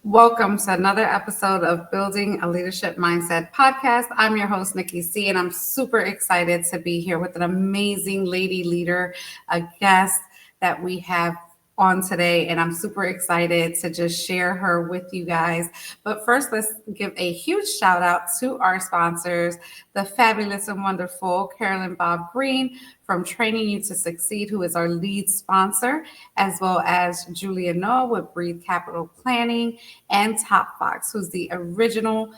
Welcome to another episode of Building a Leadership Mindset podcast. I'm your host, Nikki C, and I'm super excited to be here with an amazing lady leader, a guest that we have on today, and I'm super excited to just share her with you guys. But first, let's give a huge shout out to our sponsors, the fabulous and wonderful Carolyn Bob Green from Training You to Succeed, who is our lead sponsor, as well as Julia Noah with Breathe Capital Planning, and Top Fox, who's the original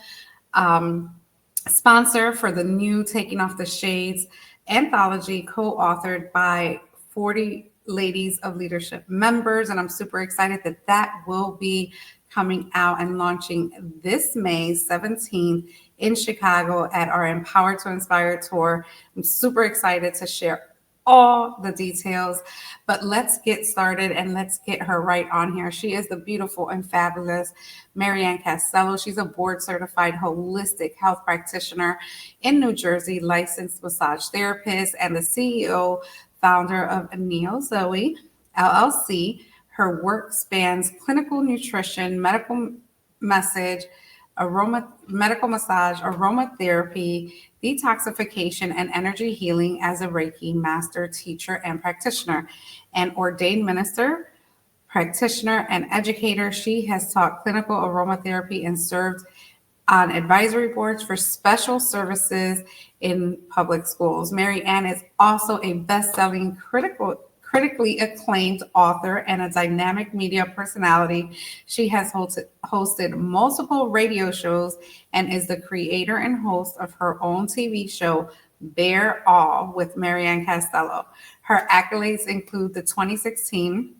sponsor for the new Taking Off the Shades anthology, co-authored by 40 Ladies of Leadership members. And I'm super excited that that will be coming out and launching this May 17th in Chicago at our Empower to Inspire tour. I'm super excited to share all the details, but let's get started and let's get her right on here. She is the beautiful and fabulous Maryann Castello. She's a board certified holistic health practitioner in New Jersey, licensed massage therapist, and the CEO founder of Neos Zoe, LLC. Her work spans clinical nutrition, medical massage, aromatherapy, detoxification, and energy healing as a Reiki master, teacher, and practitioner. An ordained minister, practitioner, and educator, she has taught clinical aromatherapy and served on advisory boards for special services in public schools. Maryann is also a best-selling critically acclaimed author and a dynamic media personality. She has hosted multiple radio shows and is the creator and host of her own TV show, Bear All with Maryann Castello. Her accolades include the 2016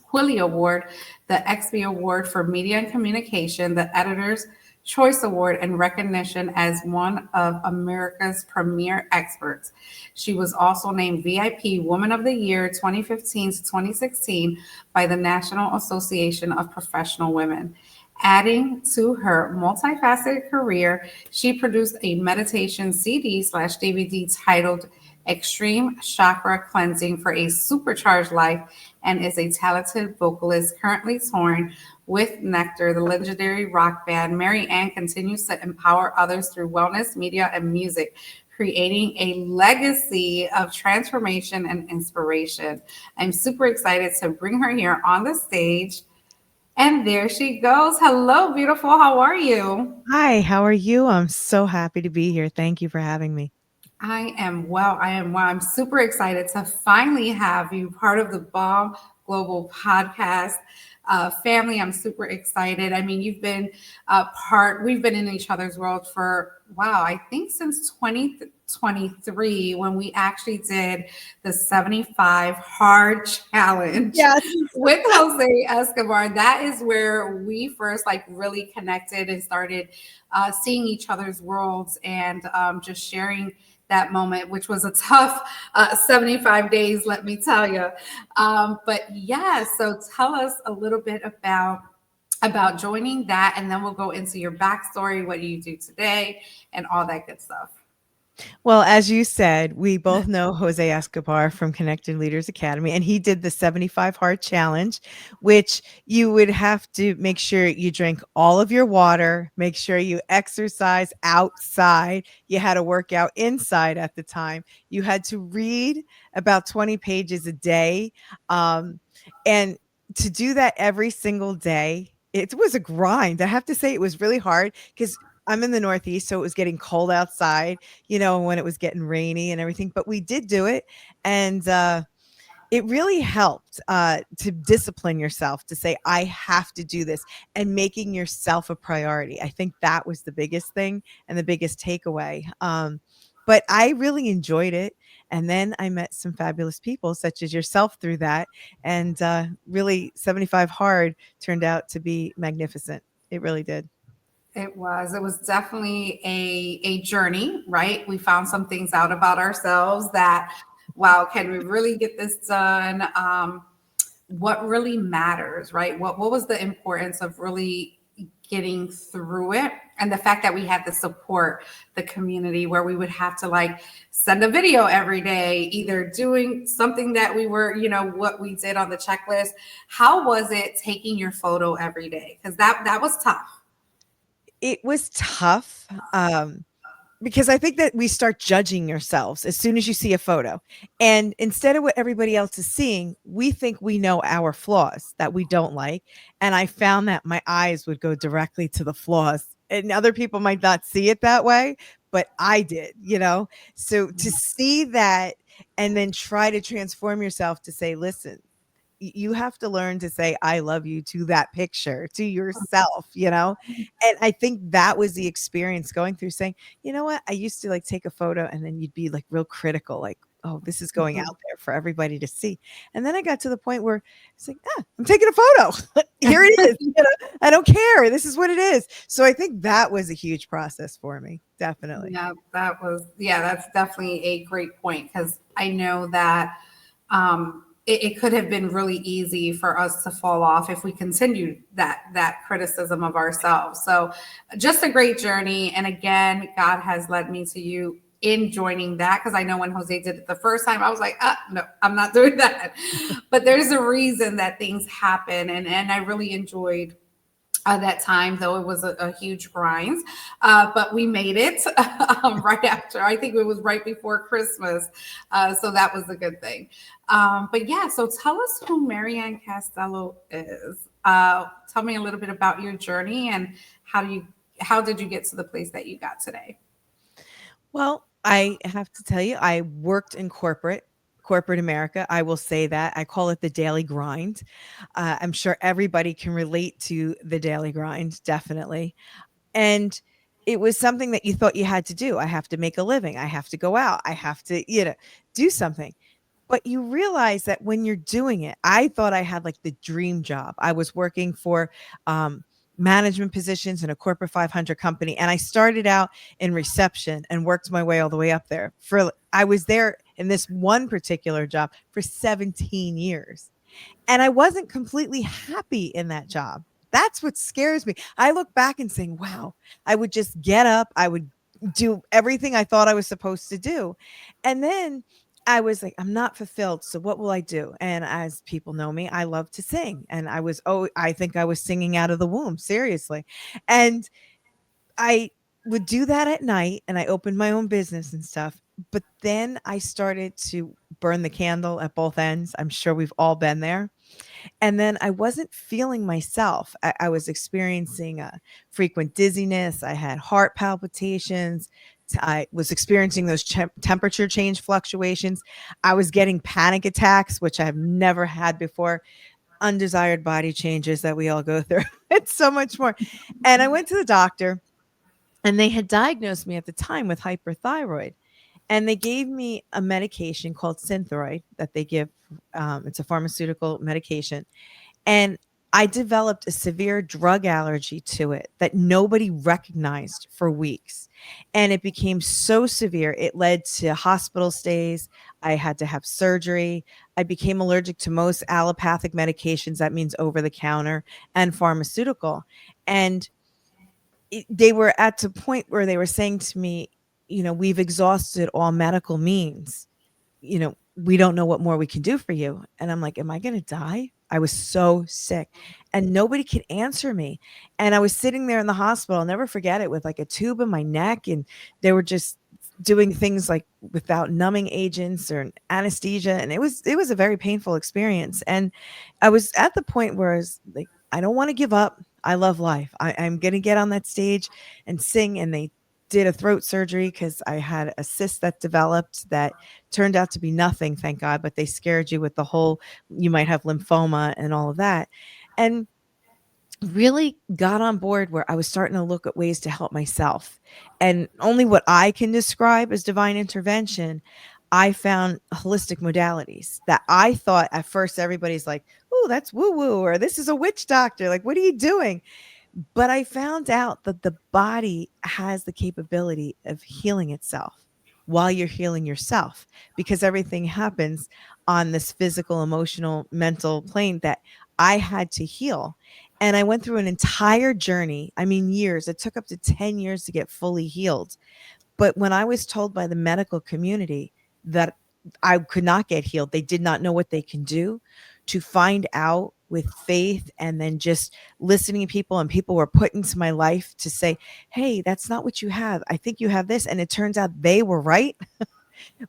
Quilly Award, the XB Award for Media and Communication, the Editor's Choice Award, and recognition as one of America's premier experts. She was also named VIP Woman of the Year 2015 to 2016 by the National Association of Professional Women. Adding to her multifaceted career, she produced a meditation CD/DVD titled Extreme Chakra Cleansing for a Supercharged Life, and is a talented vocalist currently touring with NEKTAR, the legendary rock band. Maryann continues to empower others through wellness, media, and music, creating a legacy of transformation and inspiration. I'm super excited to bring her here on the stage. And there she goes. Hello, beautiful. How are you? Hi, how are you? I'm so happy to be here. Thank you for having me. I am well. I'm super excited to finally have you part of the Bomb Global podcast family. I'm super excited. I mean, you've been we've been in each other's world for, I think since 2023, when we actually did the 75 hard challenge. Yes. With Jose Escobar. That is where we first really connected and started seeing each other's worlds and just sharing that moment, which was a tough 75 days, let me tell you. But yeah, so tell us a little bit about joining that, and then we'll go into your backstory, what do you do today, and all that good stuff. Well, as you said, we both know Jose Escobar from Connected Leaders Academy, and he did the 75 Hard Challenge, which you would have to make sure you drink all of your water, make sure you exercise outside. You had to work out inside at the time. You had to read about 20 pages a day. And to do that every single day, it was a grind. I have to say it was really hard because I'm in the Northeast, so it was getting cold outside, when it was getting rainy and everything, but we did do it. And it really helped to discipline yourself, to say, I have to do this, and making yourself a priority. I think that was the biggest thing and the biggest takeaway. but I really enjoyed it. And then I met some fabulous people such as yourself through that. And really, 75 Hard turned out to be magnificent. It really did. It was. It was definitely a journey, right? We found some things out about ourselves that, wow, can we really get this done? What really matters, right? What was the importance of really getting through it? And the fact that we had the support, the community, where we would have to like send a video every day, either doing something that we were, what we did on the checklist. How was it taking your photo every day? Because that was tough. It was tough. Because I think that we start judging ourselves as soon as you see a photo. And instead of what everybody else is seeing, we think we know our flaws that we don't like. And I found that my eyes would go directly to the flaws. And other people might not see it that way, but I did, So to see that and then try to transform yourself to say, listen, you have to learn to say I love you to that picture, to yourself, And I think that was the experience going through saying, you know what? I used to like take a photo and then you'd be like real critical, like, oh, this is going out there for everybody to see. And then I got to the point where it's like, I'm taking a photo. Here it is. I don't care. This is what it is. So I think that was a huge process for me. Definitely. Yeah, that's definitely a great point, because I know that it could have been really easy for us to fall off if we continued that criticism of ourselves. So just a great journey. And again, God has led me to you in joining that, because I know when Jose did it the first time, I was like, no, I'm not doing that. But there's a reason that things happen. And I really enjoyed that time, though it was a huge grind, but we made it right after. I think it was right before Christmas, so that was a good thing. But yeah, so tell us who Maryann Castello is. Tell me a little bit about your journey and how did you get to the place that you got today? Well, I have to tell you, I worked in corporate America. I will say that. I call it the daily grind. I'm sure everybody can relate to the daily grind, definitely. And it was something that you thought you had to do. I have to make a living. I have to go out. I have to, do something. But you realize that when you're doing it, I thought I had like the dream job. I was working for management positions in a corporate 500 company. And I started out in reception and worked my way all the way up there. I was there in this one particular job for 17 years. And I wasn't completely happy in that job. That's what scares me. I look back and saying, wow, I would just get up. I would do everything I thought I was supposed to do. And then I was like, I'm not fulfilled. So what will I do? And as people know me, I love to sing. And I think I was singing out of the womb, seriously. And I would do that at night and I opened my own business and stuff. But then I started to burn the candle at both ends. I'm sure we've all been there. And then I wasn't feeling myself. I was experiencing frequent dizziness. I had heart palpitations. I was experiencing those temperature change fluctuations. I was getting panic attacks, which I've never had before. Undesired body changes that we all go through. It's so much more. And I went to the doctor and they had diagnosed me at the time with hyperthyroid. And they gave me a medication called Synthroid that they give. It's a pharmaceutical medication. And I developed a severe drug allergy to it that nobody recognized for weeks. And it became so severe, it led to hospital stays. I had to have surgery. I became allergic to most allopathic medications. That means over the counter and pharmaceutical. And they were at a point where they were saying to me, we've exhausted all medical means. We don't know what more we can do for you. And I'm like, am I going to die? I was so sick and nobody could answer me. And I was sitting there in the hospital, I'll never forget it, with like a tube in my neck. And they were just doing things like without numbing agents or anesthesia. And it was a very painful experience. And I was at the point where I was like, I don't want to give up. I love life. I'm going to get on that stage and sing. And they did a throat surgery because I had a cyst that developed that turned out to be nothing, thank God, but they scared you with the whole, you might have lymphoma and all of that. And really got on board where I was starting to look at ways to help myself. And only what I can describe as divine intervention, I found holistic modalities that I thought at first everybody's like, oh, that's woo woo, or this is a witch doctor. Like, what are you doing? But I found out that the body has the capability of healing itself while you're healing yourself, because everything happens on this physical, emotional, mental plane that I had to heal. And I went through an entire journey. I mean, years. It took up to 10 years to get fully healed. But when I was told by the medical community that I could not get healed, they did not know what they can do, to find out with faith and then just listening to people, and people were put into my life to say, hey, that's not what you have. I think you have this. And it turns out they were right,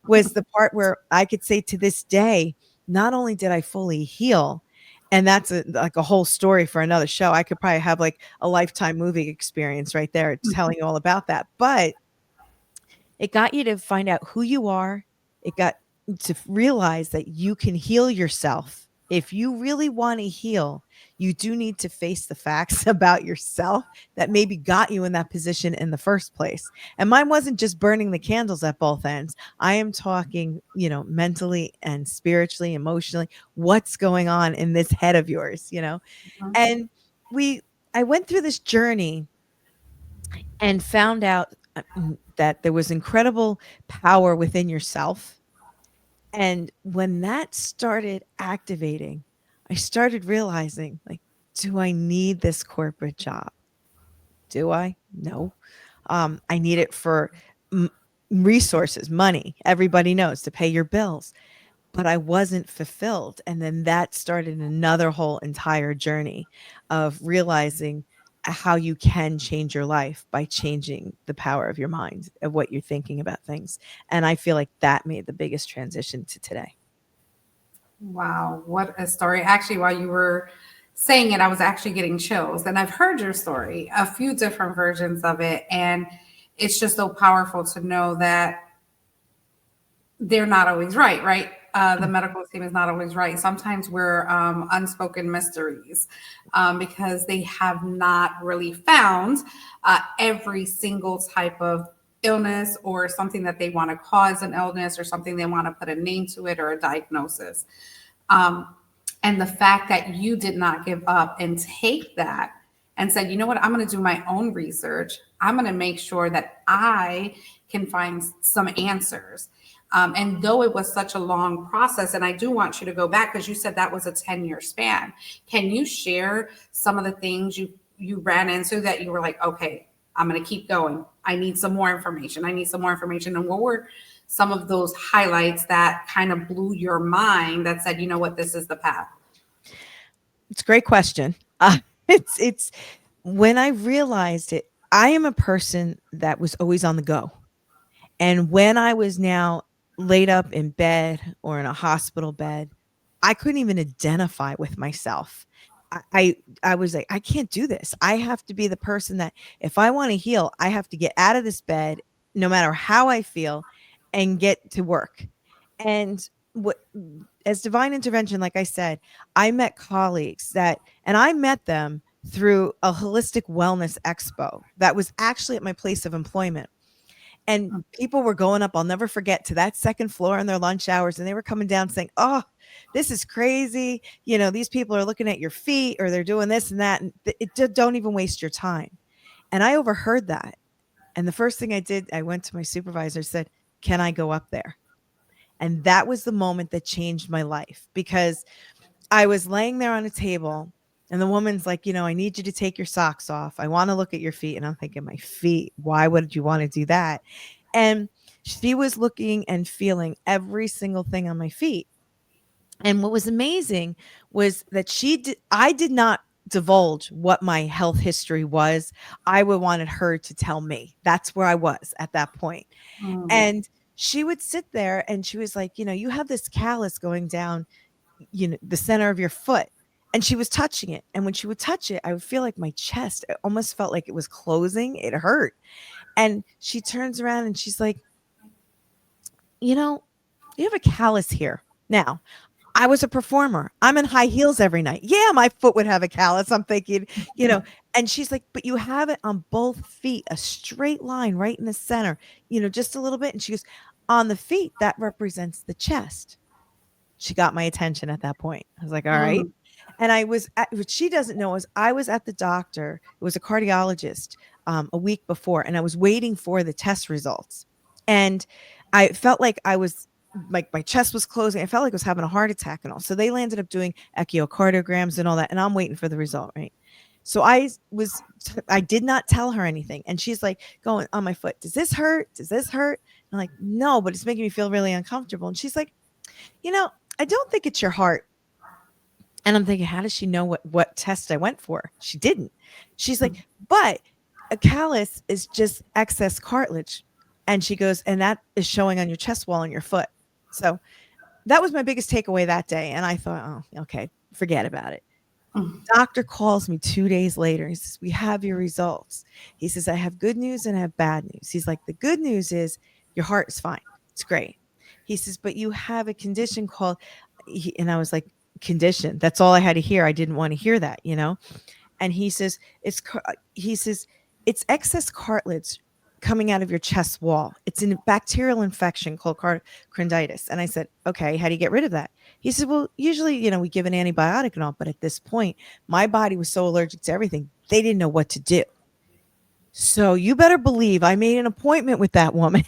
was the part where I could say to this day, not only did I fully heal, and that's like a whole story for another show. I could probably have like a lifetime movie experience right there telling you all about that. But it got you to find out who you are. It got to realize that you can heal yourself. If you really want to heal, you do need to face the facts about yourself that maybe got you in that position in the first place. And mine wasn't just burning the candles at both ends. I am talking, mentally and spiritually, emotionally, what's going on in this head of yours. And I went through this journey and found out that there was incredible power within yourself. And when that started activating, I started realizing, like, do I need this corporate job? Do I? No. I need it for resources, money. Everybody knows, to pay your bills. But I wasn't fulfilled. And then that started another whole entire journey of realizing how you can change your life by changing the power of your mind, of what you're thinking about things. And I feel like that made the biggest transition to today. Wow, what a story. Actually, while you were saying it, I was actually getting chills. And I've heard your story, a few different versions of it. And it's just so powerful to know that they're not always right, right? The medical team is not always right. Sometimes we're unspoken mysteries because they have not really found every single type of illness or something that they want to cause an illness or something they want to put a name to it or a diagnosis. And the fact that you did not give up and take that and said, you know what, I'm going to do my own research. I'm going to make sure that I can find some answers. And though it was such a long process, and I do want you to go back because you said that was a 10-year span. Can you share some of the things you ran into that you were like, okay, I'm going to keep going. I need some more information. I need some more information. And what were some of those highlights that kind of blew your mind that said, you know what, this is the path? It's a great question. It's when I realized it, I am a person that was always on the go. And when I was now laid up in bed or in a hospital bed, I couldn't even identify with myself. I was like, I can't do this. I have to be the person that, if I want to heal, I have to get out of this bed, no matter how I feel, and get to work. And as divine intervention, like I said, I met colleagues and I met them through a holistic wellness expo that was actually at my place of employment. And people were going up, I'll never forget, to that second floor in their lunch hours. And they were coming down saying, oh, this is crazy. These people are looking at your feet, or they're doing this and that. And don't even waste your time. And I overheard that. And the first thing I did, I went to my supervisor, said, can I go up there? And that was the moment that changed my life, because I was laying there on a table and the woman's like, I need you to take your socks off. I want to look at your feet. And I'm thinking, my feet, why would you want to do that? And she was looking and feeling every single thing on my feet. And what was amazing was that I did not divulge what my health history was. I wanted her to tell me. That's where I was at that point. And she would sit there and she was like, you have this callus going down, the center of your foot. And she was touching it. And when she would touch it, I would feel like my chest, it almost felt like it was closing. It hurt. And she turns around and she's like, you have a callus here. Now, I was a performer. I'm in high heels every night. Yeah, my foot would have a callus. I'm thinking, you know, and she's like, but you have it on both feet, a straight line right in the center, just a little bit. And she goes, on the feet, that represents the chest. She got my attention at that point. I was like, all right. Mm. And what she doesn't know is I was at the doctor. It was a cardiologist a week before, and I was waiting for the test results. And I felt like my chest was closing. I felt like I was having a heart attack and all. So they landed up doing echocardiograms and all that. And I'm waiting for the result, right? So I did not tell her anything. And she's like going on my foot. Does this hurt? Does this hurt? And I'm like, no, but it's making me feel really uncomfortable. And she's like, I don't think it's your heart. And I'm thinking, how does she know what test I went for? She didn't. She's like, but a callus is just excess cartilage. And she goes, and that is showing on your chest wall and your foot. So that was my biggest takeaway that day. And I thought, oh, okay, forget about it. Doctor calls me 2 days later. He says, we have your results. He says, I have good news and I have bad news. He's like, the good news is your heart is fine. It's great. He says, but you have a condition called, and I was like, condition. That's all I had to hear. I didn't want to hear that, And he says, it's excess cartilage coming out of your chest wall. It's a bacterial infection called carditis. And I said, okay, how do you get rid of that? He said, well, usually, we give an antibiotic and all, but at this point, my body was so allergic to everything, they didn't know what to do. So you better believe I made an appointment with that woman.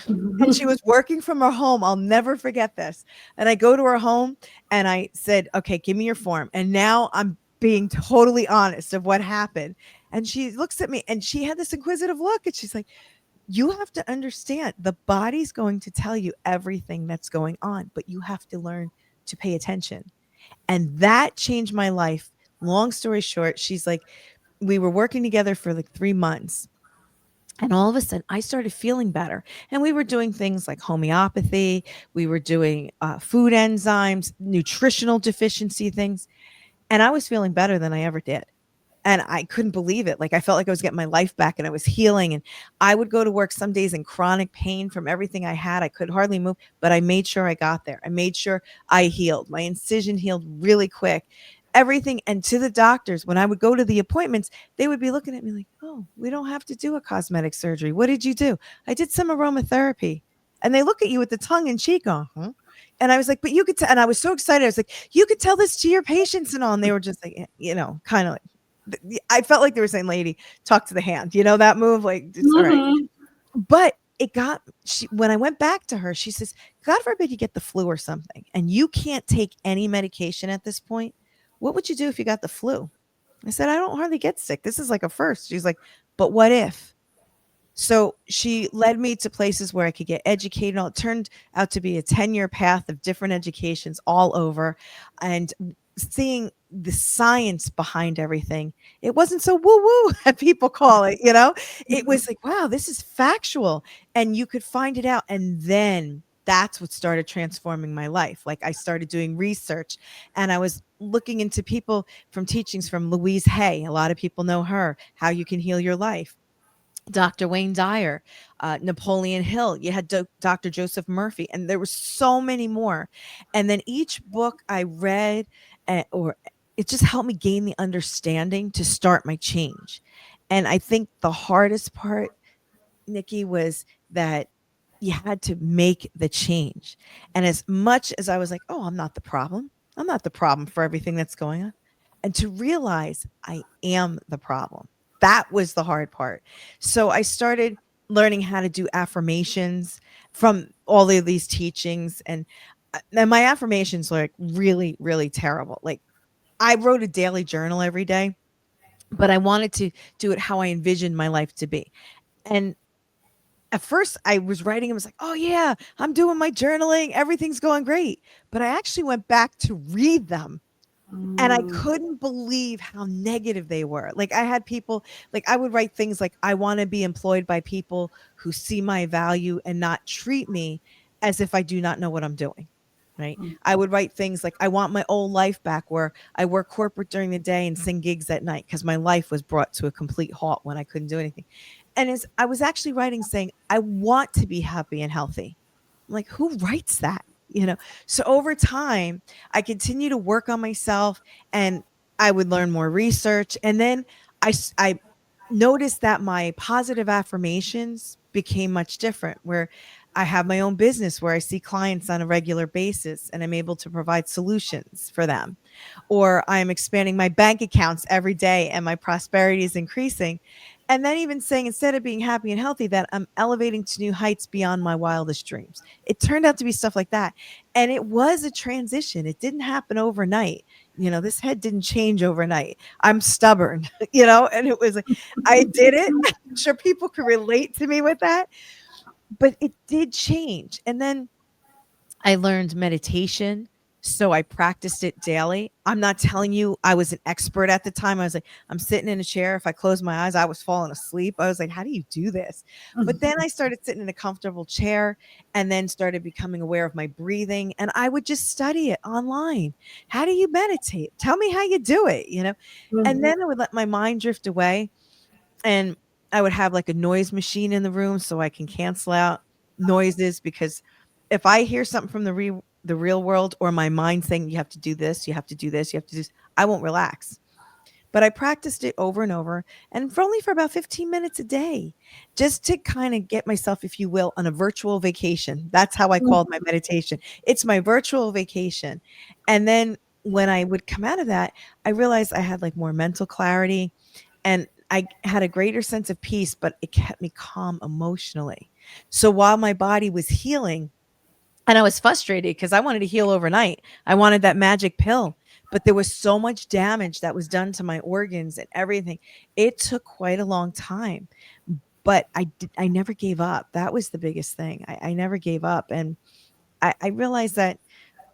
And she was working from her home. I'll never forget this. And I go to her home and I said, okay, give me your form. And now I'm being totally honest of what happened. And she looks at me and she had this inquisitive look and she's like, you have to understand the body's going to tell you everything that's going on, but you have to learn to pay attention. And that changed my life. Long story short, she's like, we were working together for like 3 months. And all of a sudden, I started feeling better. And we were doing things like homeopathy. We were doing food enzymes, nutritional deficiency things. And I was feeling better than I ever did. And I couldn't believe it. Like I felt like I was getting my life back and I was healing. And I would go to work some days in chronic pain from everything I had. I could hardly move, but I made sure I got there. I made sure I healed. My incision healed really quick. Everything. And to the doctors, when I would go to the appointments, they would be looking at me like, oh, we don't have to do a cosmetic surgery. What did you do? I did some aromatherapy. And they look at you with the tongue in cheek on, huh? And I was like, but you could tell. And I was so excited. I was like, you could tell this to your patients and all. And they were just like, kind of like, I felt like they were saying, lady, talk to the hand, that move, like, it's all right. But when I went back to her, she says, God forbid you get the flu or something and you can't take any medication at this point. What would you do if you got the flu? I said, I don't hardly get sick. This is like a first. She's like, but what if? So she led me to places where I could get educated. It turned out to be a 10-year path of different educations all over. And seeing the science behind everything, it wasn't so woo-woo that people call it, It was like, wow, this is factual. And you could find it out. And then that's what started transforming my life. Like I started doing research and I was looking into people from teachings from Louise Hay. A lot of people know her, How You Can Heal Your Life. Dr. Wayne Dyer, Napoleon Hill, you had Dr. Joseph Murphy, and there were so many more. And then each book I read, or it just helped me gain the understanding to start my change. And I think the hardest part, Nikki, was that you had to make the change. And as much as I was like, oh, I'm not the problem. I'm not the problem for everything that's going on. And to realize I am the problem. That was the hard part. So I started learning how to do affirmations from all of these teachings. And my affirmations were like really, really terrible. Like I wrote a daily journal every day, but I wanted to do it how I envisioned my life to be. And at first I was writing, I was like, oh yeah, I'm doing my journaling. Everything's going great. But I actually went back to read them. And I couldn't believe how negative they were. Like I had people, like I would write things like, I want to be employed by people who see my value and not treat me as if I do not know what I'm doing. Right. I would write things like, I want my old life back where I work corporate during the day and sing gigs at night because my life was brought to a complete halt when I couldn't do anything. And as I was actually writing saying, I want to be happy and healthy. I'm like, who writes that? So over time, I continue to work on myself, and I would learn more research. And then I noticed that my positive affirmations became much different, where I have my own business where I see clients on a regular basis and I'm able to provide solutions for them. Or I'm expanding my bank accounts every day and my prosperity is increasing. And then even saying, instead of being happy and healthy, that I'm elevating to new heights beyond my wildest dreams. It turned out to be stuff like that. And it was a transition. It didn't happen overnight. This head didn't change overnight. I'm stubborn, and it was like, I did it. I'm sure people could relate to me with that, but it did change. And then I learned meditation. So I practiced it daily. I'm not telling you I was an expert at the time. I was like, I'm sitting in a chair. If I close my eyes, I was falling asleep. I was like, how do you do this? But then I started sitting in a comfortable chair and then started becoming aware of my breathing. And I would just study it online. How do you meditate? Tell me how you do it. And then I would let my mind drift away, and I would have like a noise machine in the room so I can cancel out noises, because if I hear something from the real world, or my mind saying you have to do this, you have to do this, you have to do this, I won't relax. But I practiced it over and over, and for about 15 minutes a day, just to kind of get myself, if you will, on a virtual vacation. That's how I called my meditation. It's my virtual vacation. And then when I would come out of that, I realized I had like more mental clarity, and I had a greater sense of peace, but it kept me calm emotionally. So while my body was healing, and I was frustrated because I wanted to heal overnight. I wanted that magic pill, but there was so much damage that was done to my organs and everything. It took quite a long time, but I never gave up. That was the biggest thing. I never gave up. And I realized that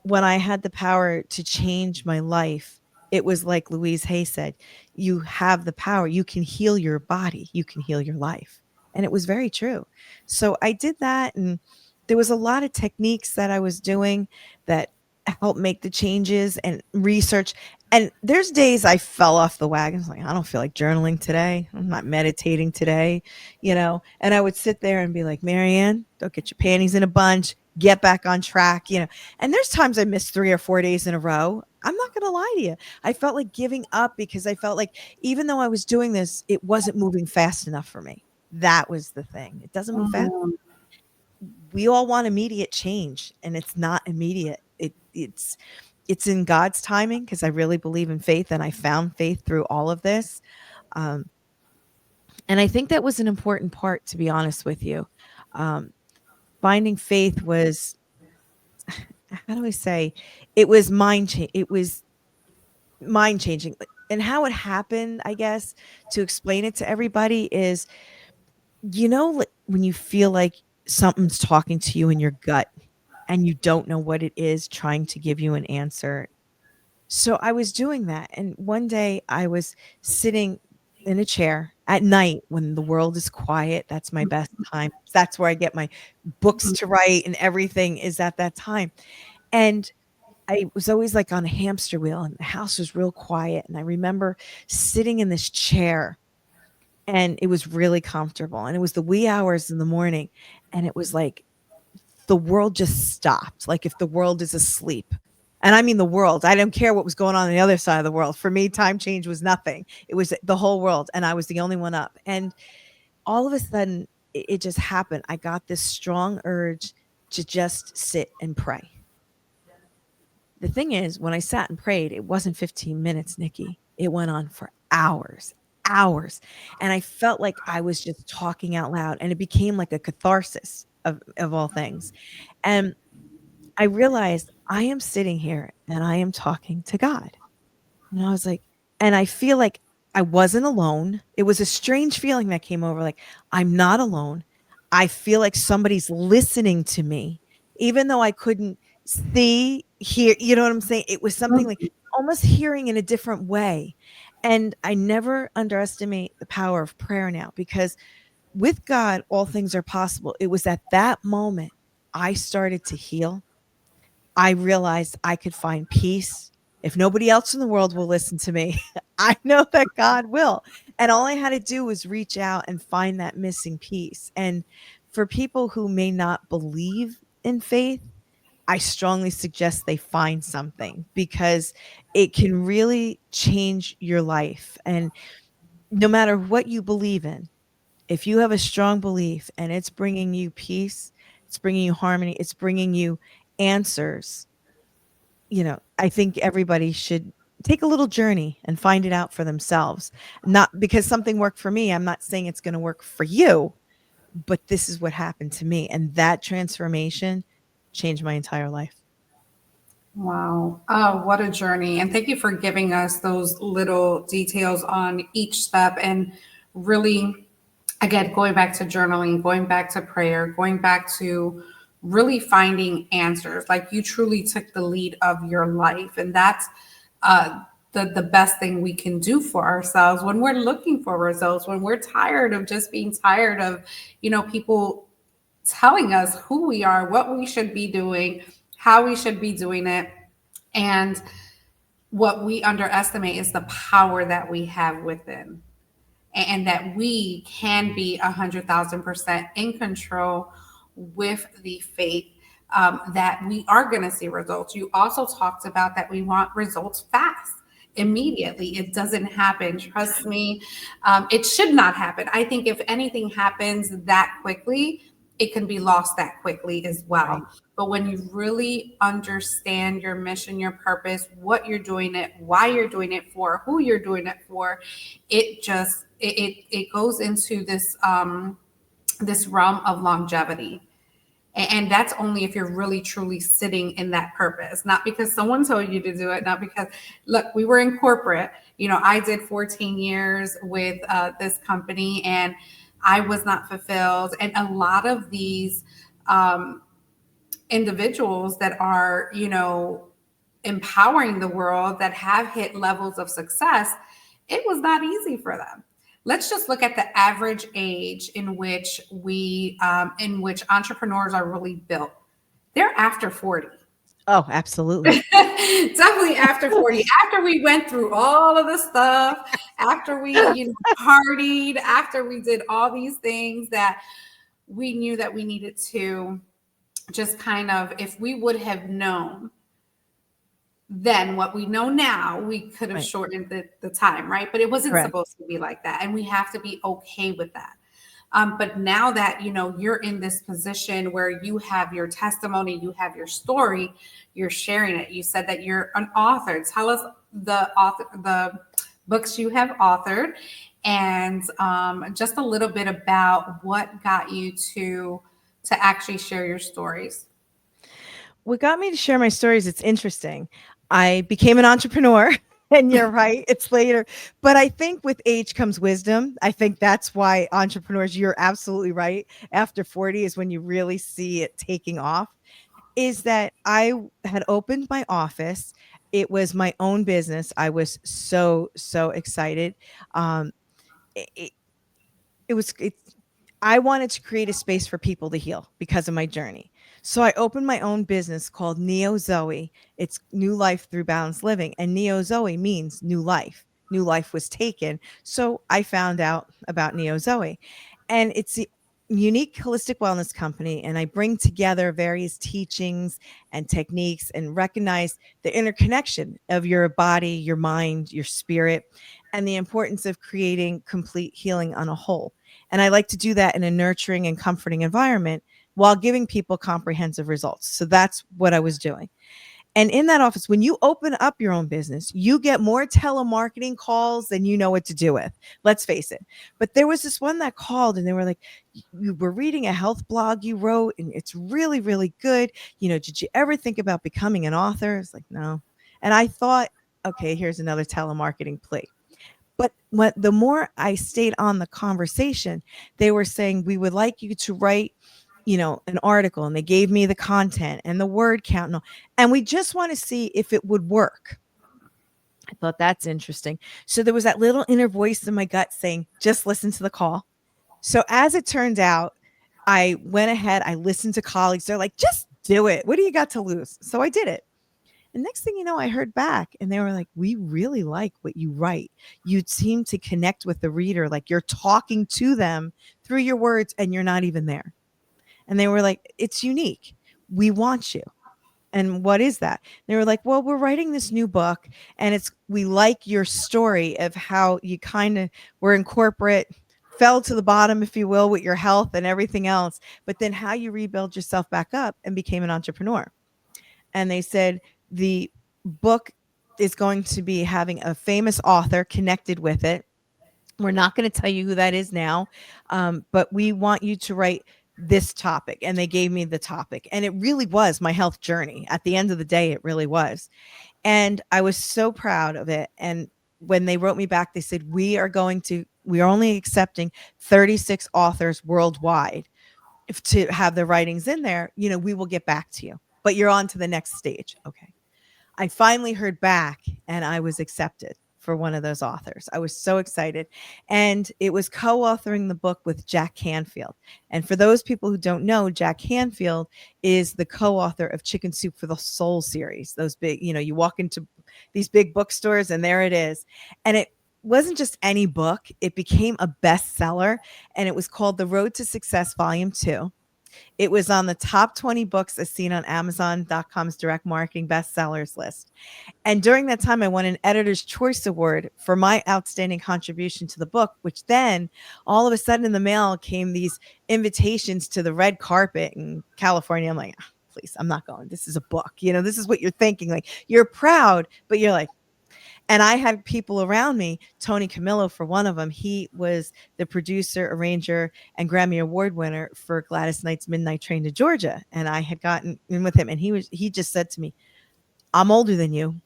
when I had the power to change my life, it was like Louise Hay said, you have the power. You can heal your body. You can heal your life. And it was very true. So I did that. And there was a lot of techniques that I was doing that helped make the changes and research. And there's days I fell off the wagon. It's like, I don't feel like journaling today. I'm not meditating today, and I would sit there and be like, Maryann, don't get your panties in a bunch, get back on track. And there's times I missed 3 or 4 days in a row. I'm not going to lie to you. I felt like giving up, because I felt like even though I was doing this, it wasn't moving fast enough for me. That was the thing. It doesn't move fast. We all want immediate change, and it's not immediate. It's in God's timing, because I really believe in faith, and I found faith through all of this. And I think that was an important part, to be honest with you. Finding faith was, how do I say, it was it was mind changing. And how it happened, I guess, to explain it to everybody is, when you feel like something's talking to you in your gut and you don't know what it is trying to give you an answer. So I was doing that. And one day I was sitting in a chair at night when the world is quiet. That's my best time. That's where I get my books to write, and everything is at that time. And I was always like on a hamster wheel, and the house was real quiet. And I remember sitting in this chair, and it was really comfortable. And it was the wee hours in the morning. And it was like the world just stopped. Like if the world is asleep. And I mean the world. I don't care what was going on the other side of the world. For me, time change was nothing. It was the whole world. And I was the only one up. And all of a sudden, it just happened. I got this strong urge to just sit and pray. The thing is, when I sat and prayed, it wasn't 15 minutes, Nikki. It went on for hours. And I felt like I was just talking out loud, and it became like a catharsis of all things. And I realized I am sitting here and I am talking to God. And I was like, and I feel like I wasn't alone. It was a strange feeling that came over, like, I'm not alone. I feel like somebody's listening to me, even though I couldn't see, hear, you know what I'm saying? It was something like almost hearing in a different way. And I never underestimate the power of prayer now, because with God, all things are possible. It was at that moment I started to heal. I realized I could find peace. If nobody else in the world will listen to me, I know that God will. And all I had to do was reach out and find that missing piece. And for people who may not believe in faith, I strongly suggest they find something because it can really change your life. And no matter what you believe in, if you have a strong belief and it's bringing you peace, it's bringing you harmony, it's bringing you answers, I think everybody should take a little journey and find it out for themselves. Not because something worked for me, I'm not saying it's going to work for you, but this is what happened to me. And that transformation changed my entire life. Wow. Oh, what a journey. And thank you for giving us those little details on each step and really, again, going back to journaling, going back to prayer, going back to really finding answers. Like you truly took the lead of your life. And that's the best thing we can do for ourselves when we're looking for results, when we're tired of just being tired of, people telling us who we are, what we should be doing, how we should be doing it. And what we underestimate is the power that we have within, and that we can be 100,000% in control with the faith, that we are going to see results. You also talked about that we want results fast, immediately. It doesn't happen. Trust me. It should not happen. I think if anything happens that quickly, it can be lost that quickly as well. Right. But when you really understand your mission, your purpose, what you're doing it, why you're doing it for, who you're doing it for, it goes into this realm of longevity. And that's only if you're really truly sitting in that purpose, not because someone told you to do it, not because, look, we were in corporate. I did 14 years with this company and I was not fulfilled. And a lot of these individuals that are, empowering the world, that have hit levels of success, it was not easy for them. Let's just look at the average age in which entrepreneurs are really built. They're after 40. Oh, absolutely. Definitely after 40. After we went through all of the stuff, after we partied, after we did all these things that we knew that we needed to just kind of, if we would have known then what we know now, we could have shortened the time, right? But it wasn't supposed to be like that. And we have to be okay with that. But now that, you're in this position where you have your testimony, you have your story, you're sharing it. You said that you're an author. Tell us the books you have authored, and just a little bit about what got you to actually share your stories. What got me to share my stories, it's interesting. I became an entrepreneur. And you're right, it's later. But I think with age comes wisdom. I think that's why entrepreneurs, you're absolutely right. After 40 is when you really see it taking off. Is that I had opened my office. It was my own business. I was so excited. It, it was, I wanted to create a space for people to heal because of my journey. So I opened my own business called Neos Zoe. It's new life through balanced living. And Neos Zoe means new life. New life was taken. So I found out about Neos Zoe. And it's a unique holistic wellness company. And I bring together various teachings and techniques and recognize the interconnection of your body, your mind, your spirit, and the importance of creating complete healing on a whole. And I like to do that in a nurturing and comforting environment while giving people comprehensive results. So that's what I was doing. And in that office, when you open up your own business, you get more telemarketing calls than you know what to do with. Let's face it. But there was this one that called and they were like, "You were reading a health blog you wrote and it's really, really good. Did you ever think about becoming an author?" It's like, no. And I thought, okay, here's another telemarketing plea. But the more I stayed on the conversation, they were saying, "We would like you to write, an article," and they gave me the content and the word count and all, and we just want to see if it would work. I thought that's interesting. So there was that little inner voice in my gut saying, just listen to the call. So as it turned out, I went ahead, I listened to colleagues. They're like, just do it. What do you got to lose? So I did it. And next thing you know, I heard back and they were like, "We really like what you write. You seem to connect with the reader. Like you're talking to them through your words and you're not even there." And they were like, "It's unique. We want you." And what is that? They were like, well, we're writing this new book, and we like your story of how you kind of were in corporate, fell to the bottom, if you will, with your health and everything else, but then how you rebuild yourself back up and became an entrepreneur. And they said the book is going to be having a famous author connected with it. We're not going to tell you who that is now, but we want you to write this topic. And they gave me the topic. And it really was my health journey. At the end of the day, it really was. And I was so proud of it. And when they wrote me back, they said, we are only accepting 36 authors worldwide. If to have the writings in there, we will get back to you, but you're on to the next stage. Okay. I finally heard back and I was accepted for one of those authors. I was so excited. And it was co-authoring the book with Jack Canfield. And for those people who don't know, Jack Canfield is the co-author of Chicken Soup for the Soul series. Those big, you walk into these big bookstores and there it is. And it wasn't just any book. It became a bestseller, and it was called The Road to Success Volume 2. It was on the top 20 books as seen on Amazon.com's direct marketing bestsellers list. And during that time, I won an Editor's Choice Award for my outstanding contribution to the book, which then all of a sudden in the mail came these invitations to the red carpet in California. I'm like, please, I'm not going. This is a book. This is what you're thinking. Like, you're proud, but you're like, and I had people around me, Tony Camillo for one of them. He was the producer, arranger, and Grammy Award winner for Gladys Knight's Midnight Train to Georgia. And I had gotten in with him, and he just said to me, I'm older than you.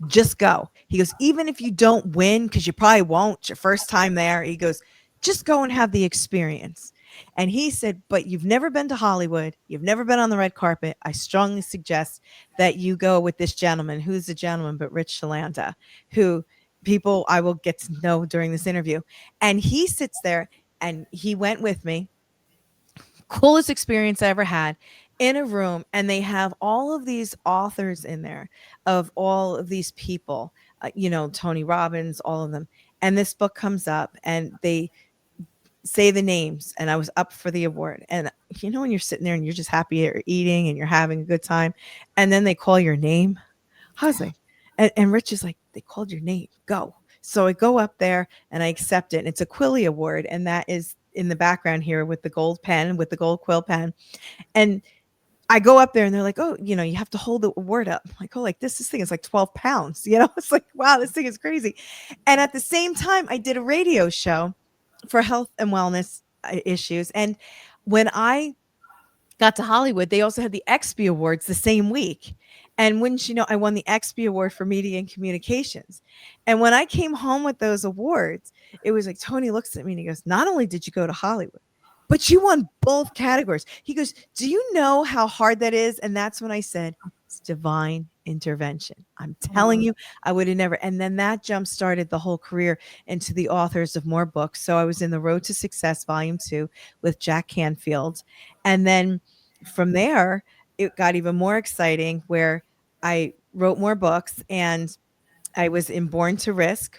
Just go. He goes, even if you don't win, because you probably won't, it's your first time there. He goes, just go and have the experience. And he said, but you've never been to Hollywood. You've never been on the red carpet. I strongly suggest that you go with this gentleman. Who's the gentleman but Rich Shalanda, who people I will get to know during this interview. And he sits there, and he went with me. Coolest experience I ever had, in a room, and they have all of these authors in there of all of these people, Tony Robbins, all of them. And this book comes up, and they say the names, and I was up for the award. And when you're sitting there and you're just happy you're eating and you're having a good time, and then they call your name, I was like, and Rich is like, they called your name, go. So I go up there and I accept it. And it's a Quilly Award, and that is in the background here with the gold pen, with the gold quill pen. And I go up there and they're like, oh, you have to hold the award up. I'm like, oh, like this thing is like 12 pounds. It's like, wow, this thing is crazy. And at the same time, I did a radio show for health and wellness issues. And when I got to Hollywood, they also had the XP Awards the same week. And wouldn't you know, I won the XP Award for Media and Communications. And when I came home with those awards, it was like, Tony looks at me and he goes, not only did you go to Hollywood, but you won both categories. He goes, do you know how hard that is? And that's when I said, it's divine intervention. I'm telling you, I would have never. And then that jump started the whole career into the authors of more books. So I was in The Road to Success Volume 2 with Jack Canfield. And then from there, it got even more exciting, where I wrote more books, and I was in Born to Risk.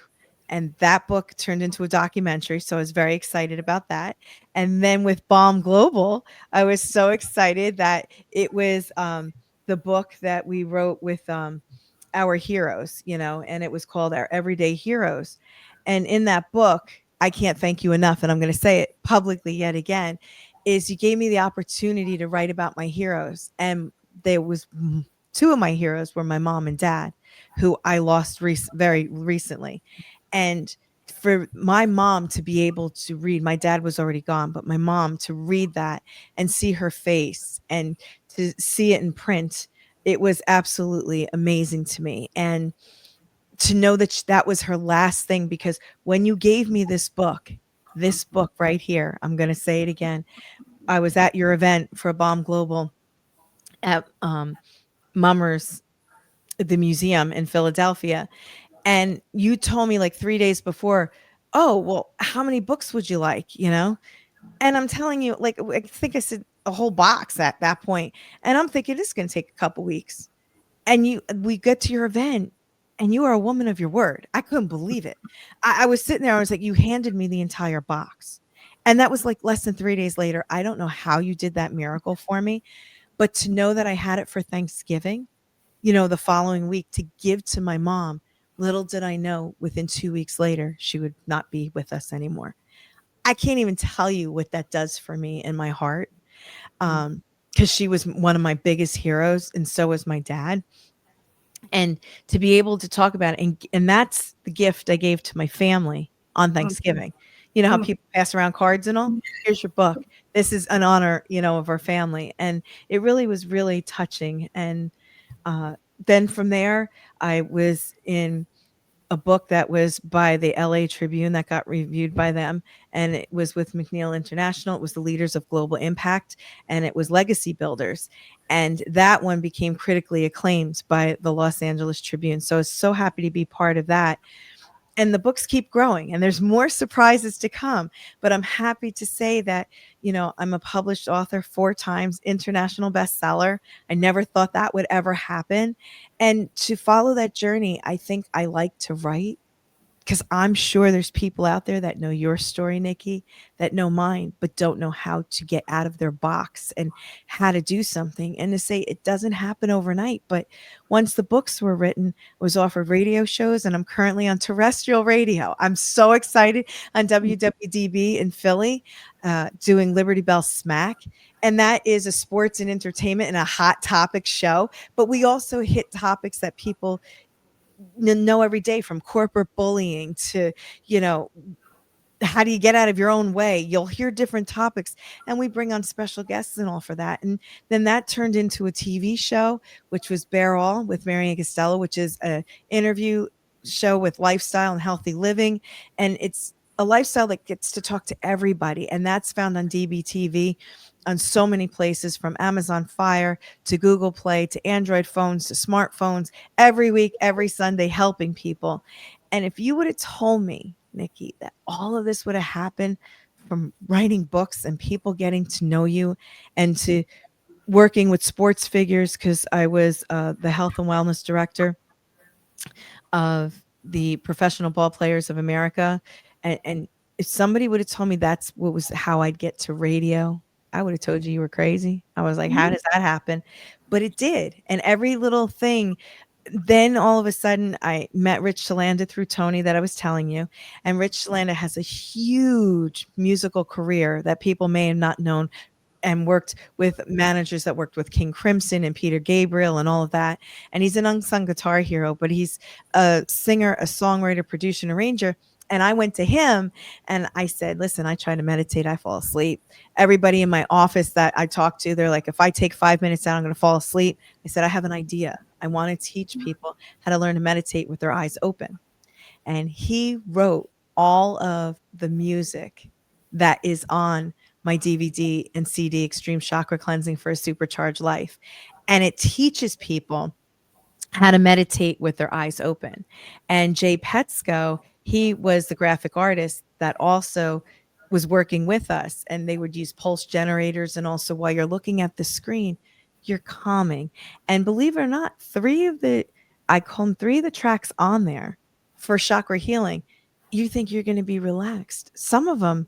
And that book turned into a documentary. So I was very excited about that. And then with Bomb Global, I was so excited that it was the book that we wrote with our heroes, and it was called Our Everyday Heroes. And in that book, I can't thank you enough, and I'm going to say it publicly yet again, is you gave me the opportunity to write about my heroes. And there was two of my heroes were my mom and dad, who I lost very recently. And for my mom to be able to read, my dad was already gone, but my mom to read that and see her face and to see it in print, it was absolutely amazing to me. And to know that that was her last thing, because when you gave me this book right here, I'm going to say it again. I was at your event for Bomb Global at Mummers, the museum in Philadelphia. And you told me like 3 days before, oh, well, how many books would you like? And I'm telling you, like, I think I said a whole box at that point. And I'm thinking, this is going to take a couple weeks. And we get to your event, and you are a woman of your word. I couldn't believe it. I was sitting there. I was like, you handed me the entire box. And that was like less than 3 days later. I don't know how you did that miracle for me. But to know that I had it for Thanksgiving, the following week to give to my mom, little did I know within 2 weeks later, she would not be with us anymore. I can't even tell you what that does for me in my heart. Because she was one of my biggest heroes, and so was my dad. And to be able to talk about it, and that's the gift I gave to my family on Thanksgiving. You know how people pass around cards and all? Here's your book. This is an honor, of our family. And it really was really touching. And then from there, I was in a book that was by the LA Tribune that got reviewed by them. And it was with McNeil International. It was the Leaders of Global Impact, and it was Legacy Builders. And that one became critically acclaimed by the Los Angeles Tribune. So I was so happy to be part of that. And the books keep growing, and there's more surprises to come. But I'm happy to say that, I'm a published author 4 times, international bestseller. I never thought that would ever happen. And to follow that journey, I think I like to write, because I'm sure there's people out there that know your story, Nikki, that know mine, but don't know how to get out of their box and how to do something. And to say it doesn't happen overnight. But once the books were written, I was offered radio shows, and I'm currently on terrestrial radio. I'm so excited on WWDB in Philly, doing Liberty Bell Smack. And that is a sports and entertainment and a hot topic show. But we also hit topics that people know every day, from corporate bullying to, how do you get out of your own way? You'll hear different topics, and we bring on special guests and all for that. And then that turned into a TV show, which was Bear All with Maryann Castello, which is an interview show with lifestyle and healthy living. And it's a lifestyle that gets to talk to everybody. And that's found on DBTV, on so many places, from Amazon Fire to Google Play to Android phones to smartphones, every week, every Sunday, helping people. And if you would have told me, Nikki, that all of this would have happened from writing books and people getting to know you, and to working with sports figures, because I was the health and wellness director of the Professional Ball Players of America. And if somebody would have told me that's what was how I'd get to radio, I would have told you were crazy. I was like, how does that happen? But it did. And every little thing. Then all of a sudden I met Rich Shalanda through Tony that I was telling you. And Rich Shalanda has a huge musical career that people may have not known, and worked with managers that worked with King Crimson and Peter Gabriel and all of that. And he's an unsung guitar hero, but he's a singer, a songwriter, producer, and arranger. And I went to him and I said, listen, I try to meditate. I fall asleep. Everybody in my office that I talk to, they're like, if I take 5 minutes out, I'm going to fall asleep. I said, I have an idea. I want to teach people how to learn to meditate with their eyes open. And he wrote all of the music that is on my DVD and CD, Extreme Chakra Cleansing for a Supercharged Life. And it teaches people how to meditate with their eyes open. And Jay Petsko, he was the graphic artist that also was working with us. And they would use pulse generators. And also, while you're looking at the screen, you're calming. And believe it or not, 3 of the tracks on there for chakra healing, you think you're going to be relaxed. Some of them,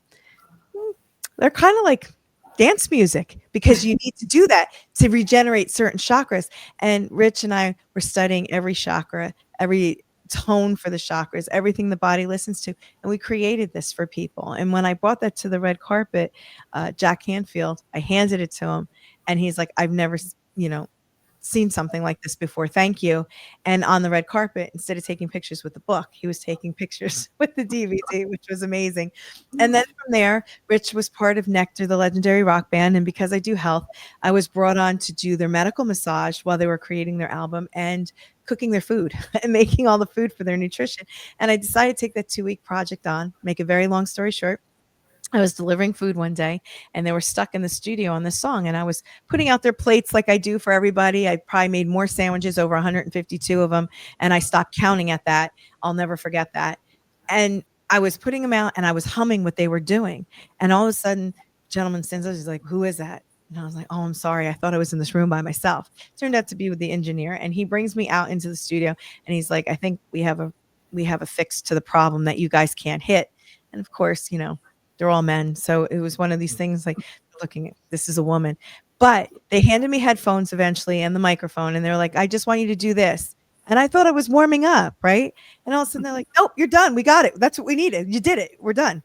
they're kind of like dance music, because you need to do that to regenerate certain chakras. And Rich and I were studying every chakra, every tone for the chakras, everything the body listens to. And we created this for people. And when I brought that to the red carpet, Jack Canfield, I handed it to him, and he's like, I've never, seen something like this before. Thank you. And on the red carpet, instead of taking pictures with the book, he was taking pictures with the DVD, which was amazing. And then from there, Rich was part of NEKTAR, the legendary rock band. And because I do health, I was brought on to do their medical massage while they were creating their album and cooking their food and making all the food for their nutrition. And I decided to take that 2-week project on. Make a very long story short, I was delivering food one day, and they were stuck in the studio on this song, and I was putting out their plates like I do for everybody. I probably made more sandwiches, over 152 of them, and I stopped counting at that. I'll never forget that. And I was putting them out, and I was humming what they were doing. And all of a sudden, gentleman stands up, he's like, who is that? And I was like, oh, I'm sorry. I thought I was in this room by myself. Turned out to be with the engineer, and he brings me out into the studio, and he's like, I think we have a fix to the problem that you guys can't hit. And of course, they're all men. So it was one of these things like looking at, this is a woman. But they handed me headphones eventually and the microphone, and they're like, I just want you to do this. And I thought I was warming up, right? And all of a sudden they're like, nope, you're done. We got it. That's what we needed. You did it. We're done.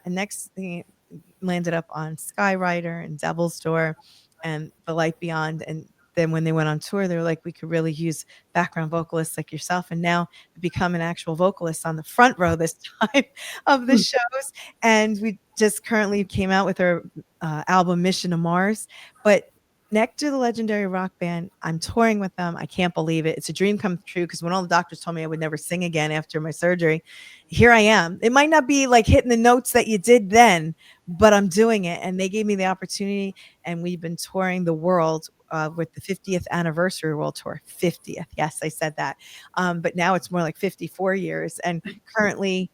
And next thing, landed up on Skywriter and Devil's Door and The Light Beyond. And then when they went on tour, they were like, we could really use background vocalists like yourself. And now become an actual vocalist on the front row this time of the shows. And we just currently came out with our album Mission to Mars. But NEKTAR, the legendary rock band, I'm touring with them. I can't believe it. It's a dream come true, because when all the doctors told me I would never sing again after my surgery, here I am. It might not be like hitting the notes that you did then, but I'm doing it. And they gave me the opportunity, and we've been touring the world with the 50th anniversary world tour. 50th. Yes, I said that. But now it's more like 54 years, and currently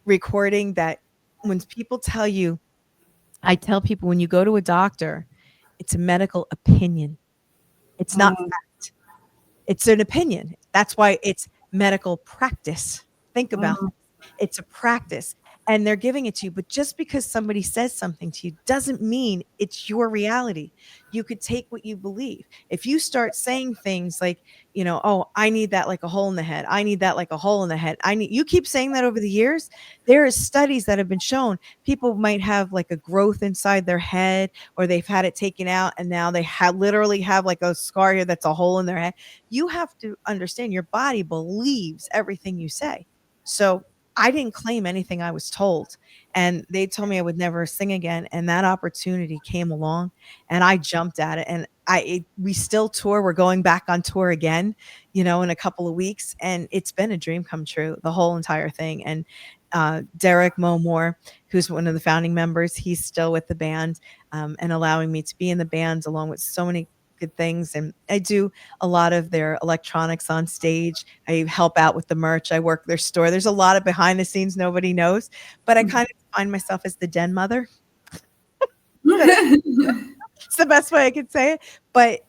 recording that. When people tell you, I tell people, when you go to a doctor, it's a medical opinion. It's not fact. It's an opinion. That's why it's medical practice. Think about it. It's a practice, and they're giving it to you. But just because somebody says something to you doesn't mean it's your reality. You could take what you believe. If you start saying things like, oh, I need that like a hole in the head. I need that like a hole in the head. You keep saying that over the years. There is studies that have been shown people might have like a growth inside their head, or they've had it taken out, and now they literally have like a scar here that's a hole in their head. You have to understand your body believes everything you say. So I didn't claim anything I was told, and they told me I would never sing again. And that opportunity came along, and I jumped at it. And we still tour. We're going back on tour again, in a couple of weeks. And it's been a dream come true, the whole entire thing. And Derek Moore, who's one of the founding members, he's still with the band, and allowing me to be in the band along with so many good things. And I do a lot of their electronics on stage. I help out with the merch. I work their store. There's a lot of behind the scenes nobody knows, but I kind of find myself as the den mother. It's the best way I could say it. But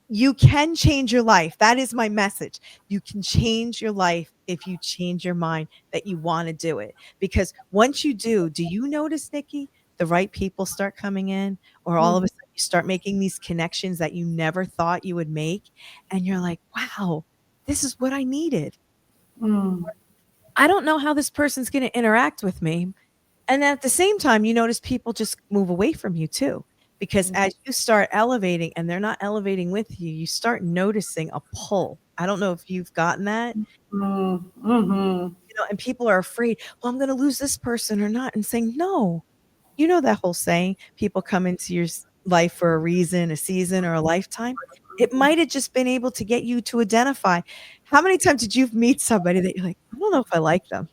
you can change your life. That is my message. You can change your life if you change your mind that you want to do it. Because once you do you notice, Nikki, the right people start coming in, or all of a sudden you start making these connections that you never thought you would make. And you're like, wow, this is what I needed. I don't know how this person's going to interact with me. And at the same time, you notice people just move away from you too. Because as you start elevating and they're not elevating with you, you start noticing a pull. I don't know if you've gotten that. And people are afraid, well, I'm going to lose this person or not. And saying, no, that whole saying, people come into your life for a reason, a season, or a lifetime. It might have just been able to get you to identify. How many times did you meet somebody that you're like, I don't know if I like them?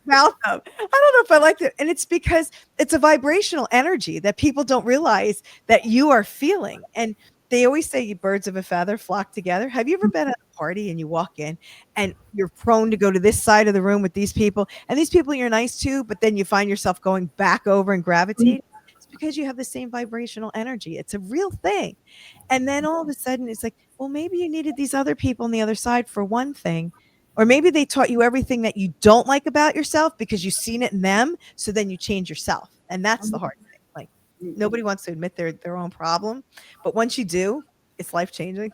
About them. I don't know if I like it. And it's because it's a vibrational energy that people don't realize that you are feeling. And they always say birds of a feather flock together. Have you ever been at a party and you walk in and you're prone to go to this side of the room with these people, and these people you're nice to, but then you find yourself going back over and gravitating? It's because you have the same vibrational energy. It's a real thing. And then all of a sudden it's like, well, maybe you needed these other people on the other side for one thing. Or maybe they taught you everything that you don't like about yourself because you've seen it in them. So then you change yourself. And that's the hard thing. Like, nobody wants to admit their own problem. But once you do, it's life-changing.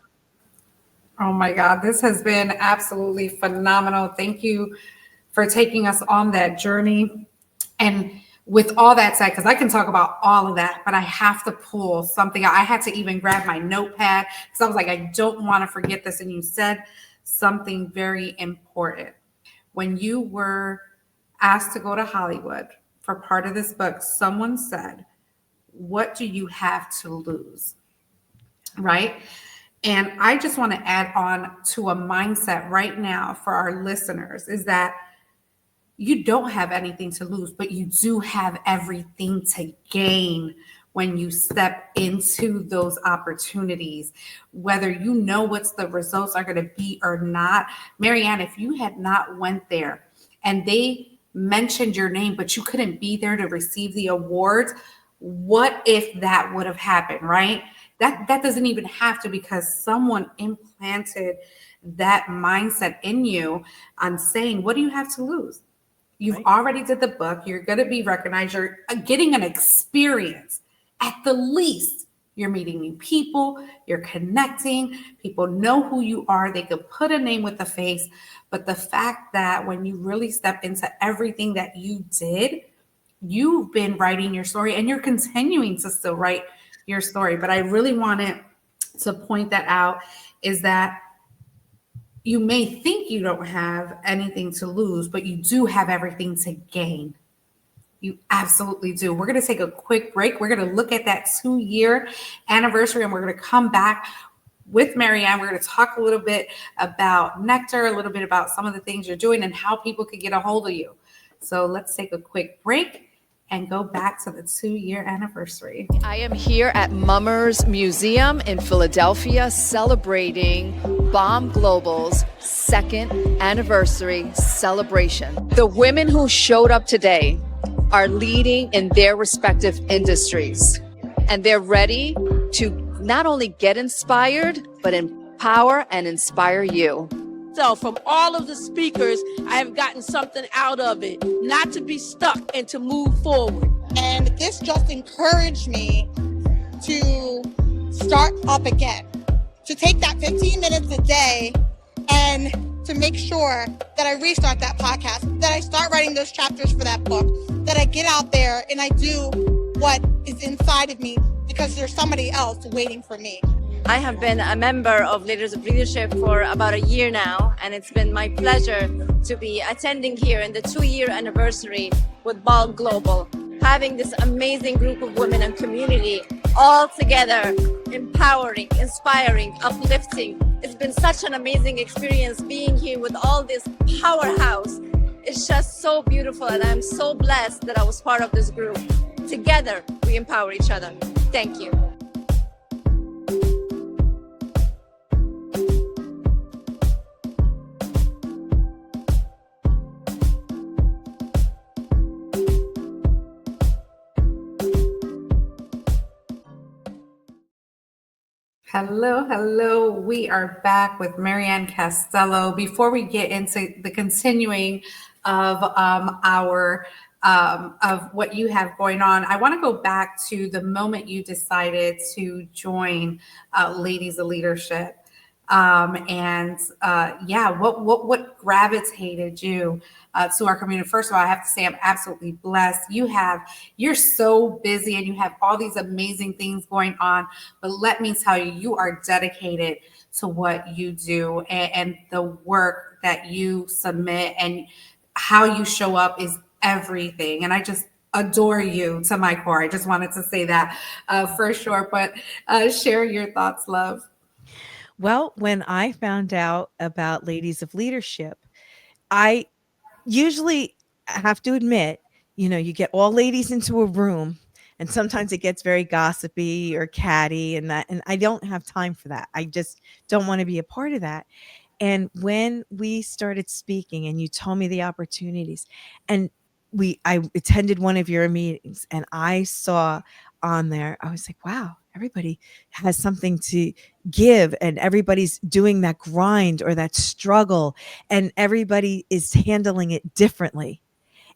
Oh my God, this has been absolutely phenomenal. Thank you for taking us on that journey. And with all that said, because I can talk about all of that, but I have to pull something out. I had to even grab my notepad because I was like, I don't want to forget this. And you said something very important. When you were asked to go to Hollywood for part of this book, someone said, what do you have to lose? Right? And I just want to add on to a mindset right now for our listeners is that you don't have anything to lose, but you do have everything to gain when you step into those opportunities, whether you know what the results are going to be or not. Maryann, if you had not went there and they mentioned your name, but you couldn't be there to receive the awards, what if that would have happened, right? That doesn't even have to, because someone implanted that mindset in you on saying, what do you have to lose? You've already did the book. You're going to be recognized. You're getting an experience At the least, you're meeting new people, you're connecting, people know who you are, they could put a name with a face. But the fact that when you really step into everything that you did, you've been writing your story and you're continuing to still write your story. But I really wanted to point that out, is that you may think you don't have anything to lose, but you do have everything to gain. You absolutely do. We're going to take a quick break. We're going to look at that 2-year anniversary, and we're going to come back with Maryann. We're going to talk a little bit about NEKTAR, a little bit about some of the things you're doing and how people could get a hold of you. So let's take a quick break and go back to the 2-year anniversary. I am here at Mummers Museum in Philadelphia celebrating Bomb Global's 2nd anniversary celebration. The women who showed up today are leading in their respective industries, and they're ready to not only get inspired, but empower and inspire you. So from all of the speakers, I have gotten something out of it, not to be stuck and to move forward. And this just encouraged me to start up again, to take that 15 minutes a day and to make sure that I restart that podcast, that I start writing those chapters for that book, that I get out there and I do what is inside of me, because there's somebody else waiting for me. I have been a member of Leaders of Leadership for about a year now, and it's been my pleasure to be attending here in the 2-year anniversary with Ball Global, having this amazing group of women and community all together, empowering, inspiring, uplifting. It's been such an amazing experience being here with all this powerhouse. It's just so beautiful, and I'm so blessed that I was part of this group. Together, we empower each other. Thank you. Hello. We are back with Maryann Castello. Before we get into the continuing of our of what you have going on, I want to go back to the moment you decided to join Ladies of Leadership. What gravitated you to our community? First of all, I have to say I'm absolutely blessed. You're so busy and you have all these amazing things going on, but let me tell you, you are dedicated to what you do, and the work that you submit and how you show up is everything. And I just adore you to my core. I just wanted to say that for sure, but share your thoughts, love. Well, when I found out about Ladies of Leadership, I usually have to admit, you get all ladies into a room and sometimes it gets very gossipy or catty and I don't have time for that. I just don't want to be a part of that. And when we started speaking and you told me the opportunities, and I attended one of your meetings and I saw on there, I was like, wow, everybody has something to give and everybody's doing that grind or that struggle and everybody is handling it differently.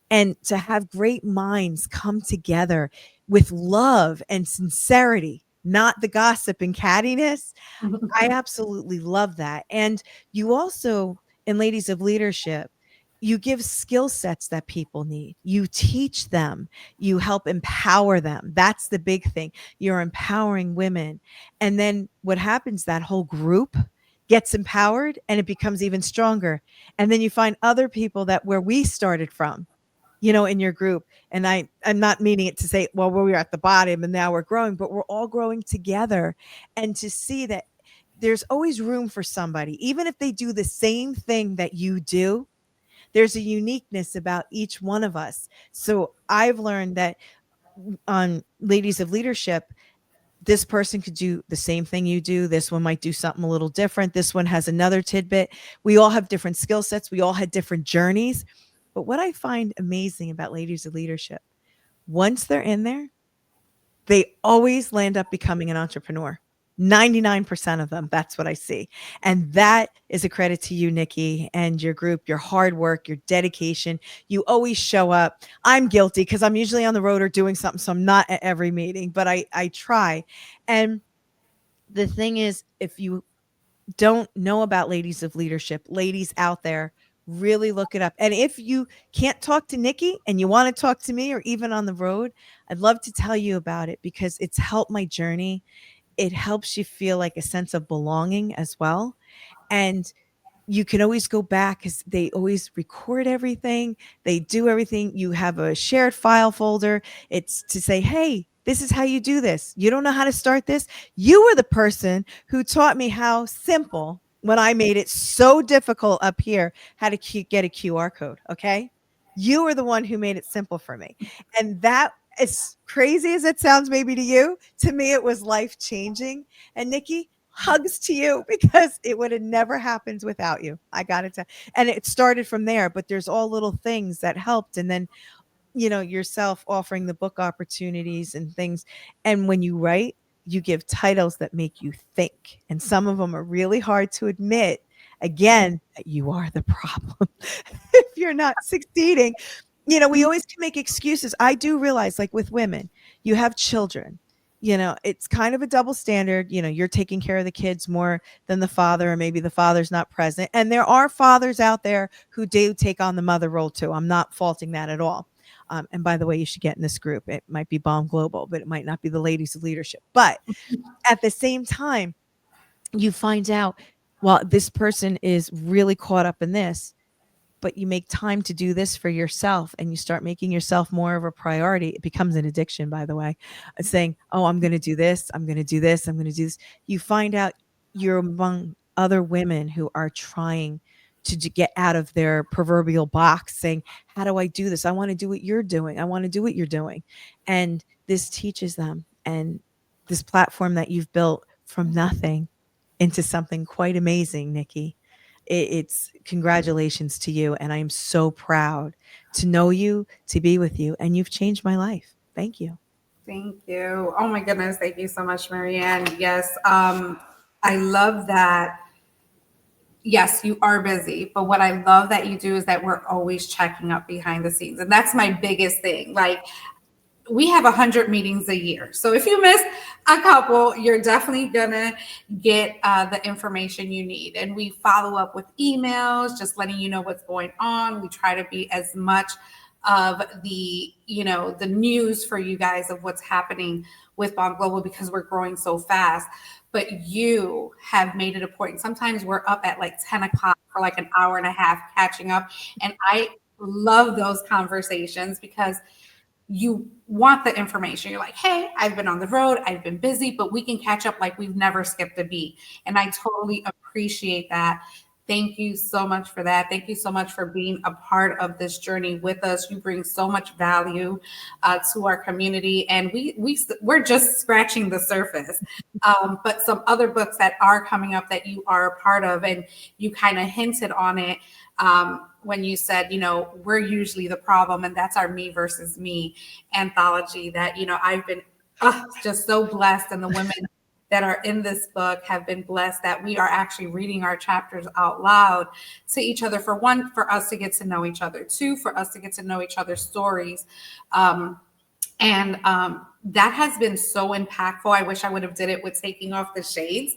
And to have great minds come together with love and sincerity, not the gossip and cattiness. I absolutely love that. And you also, in Ladies of Leadership, you give skill sets that people need. You teach them. You help empower them. That's the big thing. You're empowering women. And then what happens, that whole group gets empowered and it becomes even stronger. And then you find other people that where we started from, in your group. And I'm not meaning it to say, well, we were at the bottom and now we're growing, but we're all growing together. And to see that there's always room for somebody, even if they do the same thing that you do. There's a uniqueness about each one of us. So I've learned that on Ladies of Leadership, this person could do the same thing you do. This one might do something a little different. This one has another tidbit. We all have different skill sets. We all had different journeys. But what I find amazing about Ladies of Leadership, once they're in there, they always land up becoming an entrepreneur. 99% of them, that's what I see. And that is a credit to you, Nikki, and your group, your hard work, your dedication. You always show up. I'm guilty because I'm usually on the road or doing something, so I'm not at every meeting, but I try. And the thing is, if you don't know about Ladies of Leadership, ladies out there, really look it up. And if you can't talk to Nikki and you want to talk to me or even on the road, I'd love to tell you about it because it's helped my journey. It helps you feel like a sense of belonging as well. And you can always go back because they always record everything. They do everything. You have a shared file folder. It's to say, hey, this is how you do this. You don't know how to start this. You were the person who taught me how simple when I made it so difficult up here, how to get a QR code. Okay. You were the one who made it simple for me. And that, as crazy as it sounds maybe to you, to me, it was life changing. And Nikki, hugs to you because it would have never happened without you. I got to tell. And it started from there, but there's all little things that helped. And then, yourself offering the book opportunities and things. And when you write, you give titles that make you think. And some of them are really hard to admit. Again, that you are the problem if you're not succeeding. We always can make excuses. I do realize, like with women, you have children. It's kind of a double standard. You're taking care of the kids more than the father, or maybe the father's not present. And there are fathers out there who do take on the mother role too. I'm not faulting that at all. And by the way, you should get in this group. It might be Bomb Global, but it might not be the Ladies of Leadership. But at the same time, you find out, well, this person is really caught up in this, but you make time to do this for yourself and you start making yourself more of a priority. It becomes an addiction, by the way. Saying, oh, I'm going to do this. I'm going to do this. I'm going to do this. You find out you're among other women who are trying to get out of their proverbial box, saying, how do I do this? I want to do what you're doing. I want to do what you're doing. And this teaches them. And this platform that you've built from nothing into something quite amazing, Nikki. It's congratulations to you. And I am so proud to know you, to be with you. And you've changed my life. Thank you. Thank you. Oh my goodness. Thank you so much, Maryann. Yes. I love that. Yes, you are busy, but what I love that you do is that we're always checking up behind the scenes. And that's my biggest thing. Like, we have 100 meetings a year. So if you miss a couple, you're definitely gonna get the information you need. And we follow up with emails, just letting you know what's going on. We try to be as much of the, the news for you guys of what's happening with Bomb Global because we're growing so fast. But you have made it a point. Sometimes we're up at like 10 o'clock for like an hour and a half catching up. And I love those conversations because you want the information. You're like, hey, I've been on the road, I've been busy, but we can catch up like we've never skipped a beat. And I totally appreciate that. Thank you so much for that. Thank you so much for being a part of this journey with us. You bring so much value to our community, and we're just scratching the surface. But some other books that are coming up that you are a part of, and you kind of hinted on it when you said, we're usually the problem, and that's our Me Versus Me anthology that, I've been just so blessed, and the women that are in this book have been blessed that we are actually reading our chapters out loud to each other. For one, for us to get to know each other. Two, for us to get to know each other's stories. That has been so impactful. I wish I would have did it with Taking Off the Shades,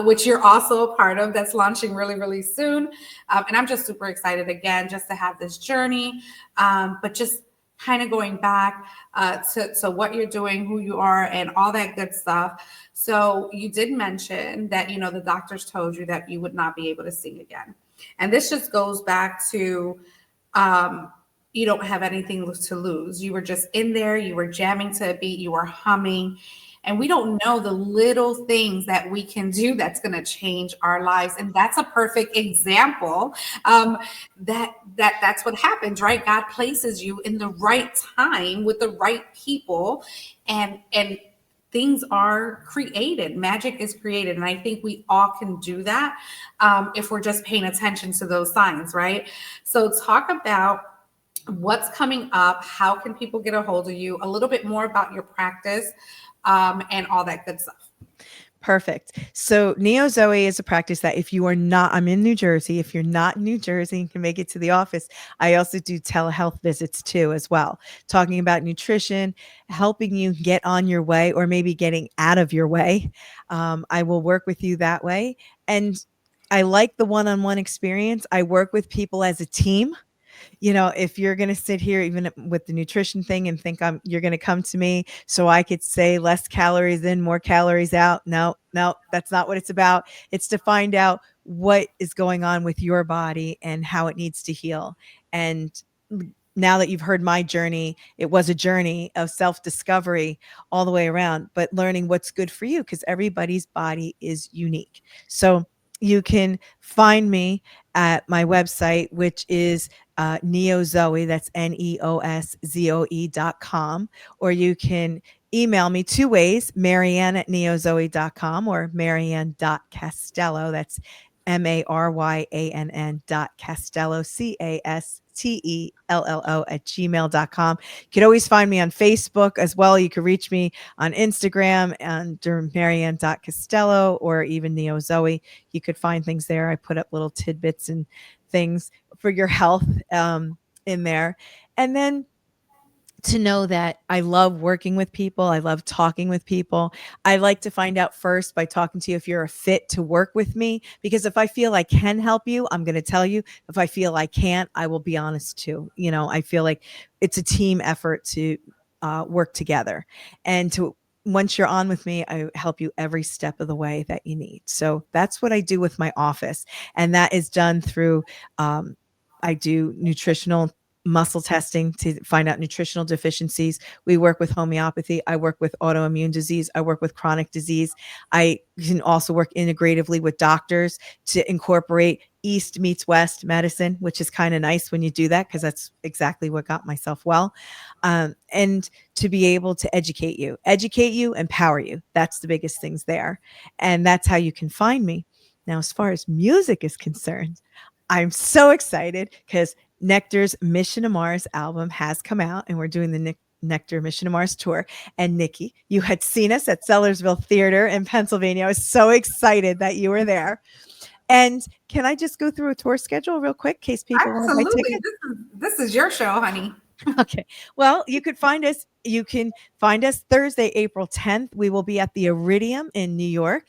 which you're also a part of. That's launching really, really soon. And I'm just super excited again, just to have this journey, but just kind of going back to what you're doing, who you are, and all that good stuff. So you did mention that, the doctors told you that you would not be able to sing again. And this just goes back to, you don't have anything to lose. You were just in there, you were jamming to a beat, you were humming. And we don't know the little things that we can do that's going to change our lives. And that's a perfect example that's what happens, right? God places you in the right time with the right people, and things are created. Magic is created. And I think we all can do that if we're just paying attention to those signs, right? So talk about what's coming up. How can people get a hold of you? A little bit more about your practice and all that good stuff. Perfect. So Neo Zoe is a practice that if you are not, I'm in New Jersey. If you're not in New Jersey and can make it to the office, I also do telehealth visits too, as well, talking about nutrition, helping you get on your way or maybe getting out of your way. I will work with you that way. And I like the one-on-one experience. I work with people as a team. If you're going to sit here even with the nutrition thing and think you're going to come to me so I could say less calories in, more calories out. No, that's not what it's about. It's to find out what is going on with your body and how it needs to heal. And now that you've heard my journey, it was a journey of self-discovery all the way around, but learning what's good for you because everybody's body is unique. So you can find me at my website, which is Neos Zoe, that's NEOSZOE.com, or you can email me two ways, Maryann@neozoe.com or Maryann.Castello, that's Maryann.Castello, Castello @gmail.com. You can always find me on Facebook as well. You can reach me on Instagram under Maryann.Castello or even Neo Zoe. You could find things there. I put up little tidbits and things for your health in there. And then to know that I love working with people. I love talking with people. I like to find out first by talking to you if you're a fit to work with me, because if I feel I can help you, I'm going to tell you. If I feel I can't, I will be honest too. I feel like it's a team effort to work together, and once you're on with me, I help you every step of the way that you need. So that's what I do with my office. And that is done through, I do nutritional muscle testing to find out nutritional deficiencies. We work with homeopathy. I work with autoimmune disease. I work with chronic disease. I can also work integratively with doctors to incorporate East meets West medicine, which is kind of nice when you do that, because that's exactly what got myself well. And to be able to educate you, empower you. That's the biggest things there. And that's how you can find me. Now, as far as music is concerned, I'm so excited because NEKTAR's Mission to Mars album has come out, and we're doing the NEKTAR Mission to Mars tour. And Nikki, you had seen us at Sellersville Theater in Pennsylvania. I was so excited that you were there. And can I just go through a tour schedule real quick in case people want to buy Absolutely. tickets? This is your show, honey. Okay. Well, you can find us Thursday, April 10th. We will be at the Iridium in New York.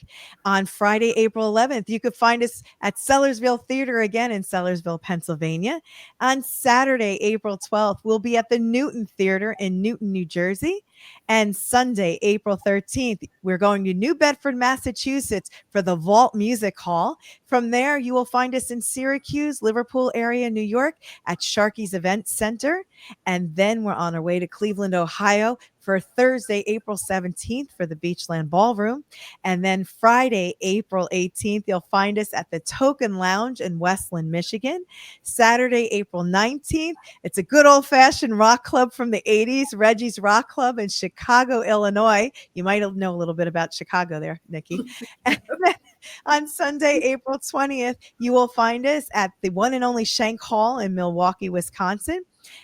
On Friday, April 11th, you could find us at Sellersville Theater again in Sellersville, Pennsylvania. On Saturday, April 12th, we'll be at the Newton Theater in Newton, New Jersey. And Sunday, April 13th, we're going to New Bedford, Massachusetts for the Vault Music Hall. From there, you will find us in Syracuse, Liverpool area, New York at Sharkey's Event Center. And then we're on our way to Cleveland, Ohio for Thursday, April 17th for the Beachland Ballroom. And then Friday, April 18th, you'll find us at the Token Lounge in Westland, Michigan. Saturday, April 19th, it's a good old-fashioned rock club from the 80s, Reggie's Rock Club in Chicago, Illinois. You might know a little bit about Chicago there, Nikki. And then on Sunday, April 20th, you will find us at the one and only Schenck Hall in Milwaukee, Wisconsin.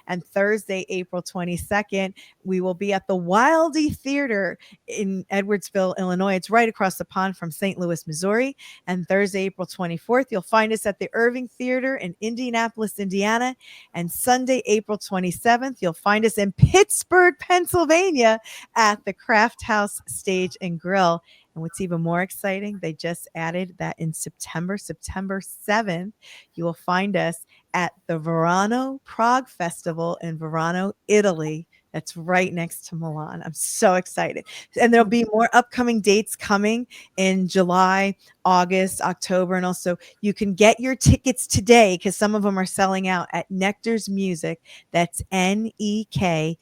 And Thursday, April 22nd, we will be at the Wildey Theater in Edwardsville, Illinois. It's right across the pond from St. Louis, Missouri. And Thursday, April 24th, you'll find us at the Irving Theater in Indianapolis, Indiana. And Sunday, April 27th, you'll find us in Pittsburgh, Pennsylvania at the Craft House Stage and Grill. And what's even more exciting, they just added that in September 7th, you will find us at the Verano Prague Festival in Verano, Italy. That's right next to Milan. I'm so excited. And there'll be more upcoming dates coming in July, August, October. And also you can get your tickets today because some of them are selling out at NEKTAR's Music. That's NEKTARS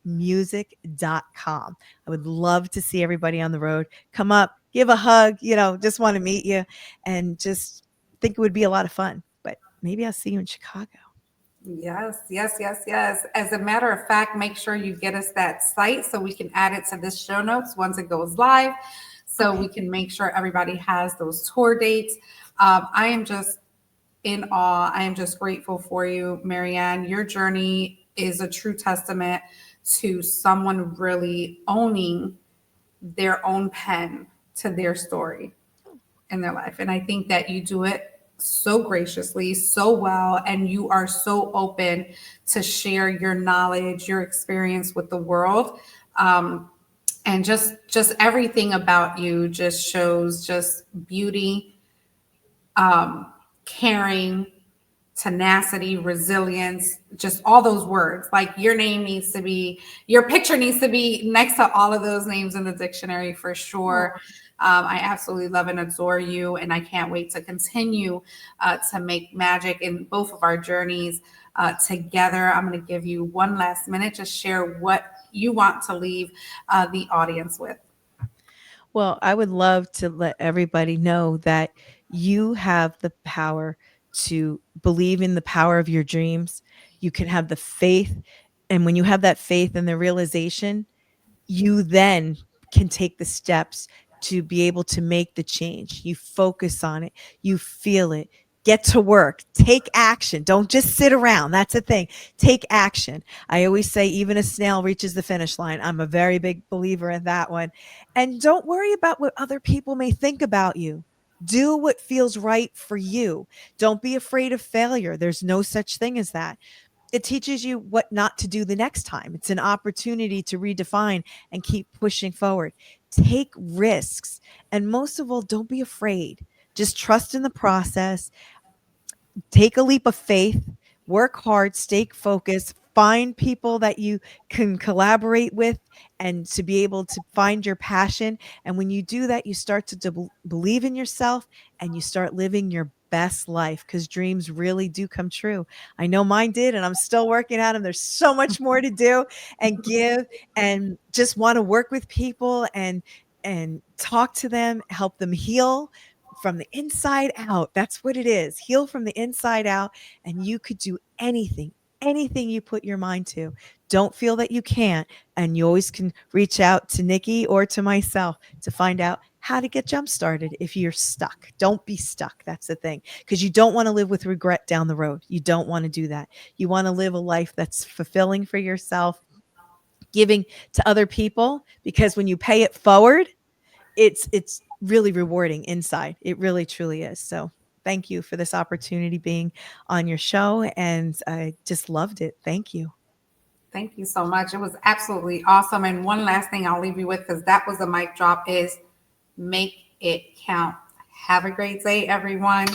music.com. I would love to see everybody on the road. Come up, give a hug, just want to meet you and just think it would be a lot of fun. But maybe I'll see you in Chicago. Yes. As a matter of fact, make sure you get us that site so we can add it to the show notes once it goes live, so we can make sure everybody has those tour dates. I am just in awe. I am just grateful for you, Maryann. Your journey is a true testament to someone really owning their own pen to their story in their life. And I think that you do it so graciously, so well, and you are so open to share your knowledge, your experience with the world. And just everything about you just shows just beauty, caring, tenacity, resilience, just all those words. Like your picture needs to be next to all of those names in the dictionary for sure. I absolutely love and adore you, and I can't wait to continue to make magic in both of our journeys together. I'm going to give you one last minute to share what you want to leave the audience with. Well, I would love to let everybody know that you have the power to believe in the power of your dreams. You can have the faith. And when you have that faith and the realization, you then can take the steps to be able to make the change. You focus on it, you feel it, get to work, take action. Don't just sit around. That's the thing. Take action. I always say, even a snail reaches the finish line. I'm a very big believer in that one. And don't worry about what other people may think about you. Do what feels right for you. Don't be afraid of failure. There's no such thing as that. It teaches you what not to do the next time. It's an opportunity to redefine and keep pushing forward. Take risks. And most of all, don't be afraid. Just trust in the process. Take a leap of faith. Work hard. Stay focused. Find people that you can collaborate with and to be able to find your passion. And when you do that, you start to believe in yourself and you start living your best life, because dreams really do come true. I know mine did, and I'm still working at them. There's so much more to do and give, and just want to work with people and talk to them, help them heal from the inside out. That's what it is. Heal from the inside out, and you could do anything you put your mind to. Don't feel that you can't. And you always can reach out to Nikki or to myself to find out how to get jump started if you're stuck. Don't be stuck. That's the thing. Because you don't want to live with regret down the road. You don't want to do that. You want to live a life that's fulfilling for yourself, giving to other people, because when you pay it forward, it's really rewarding inside. It really, truly is. So thank you for this opportunity being on your show. And I just loved it. Thank you. Thank you so much. It was absolutely awesome. And one last thing I'll leave you with, because that was a mic drop, is make it count. Have a great day, everyone.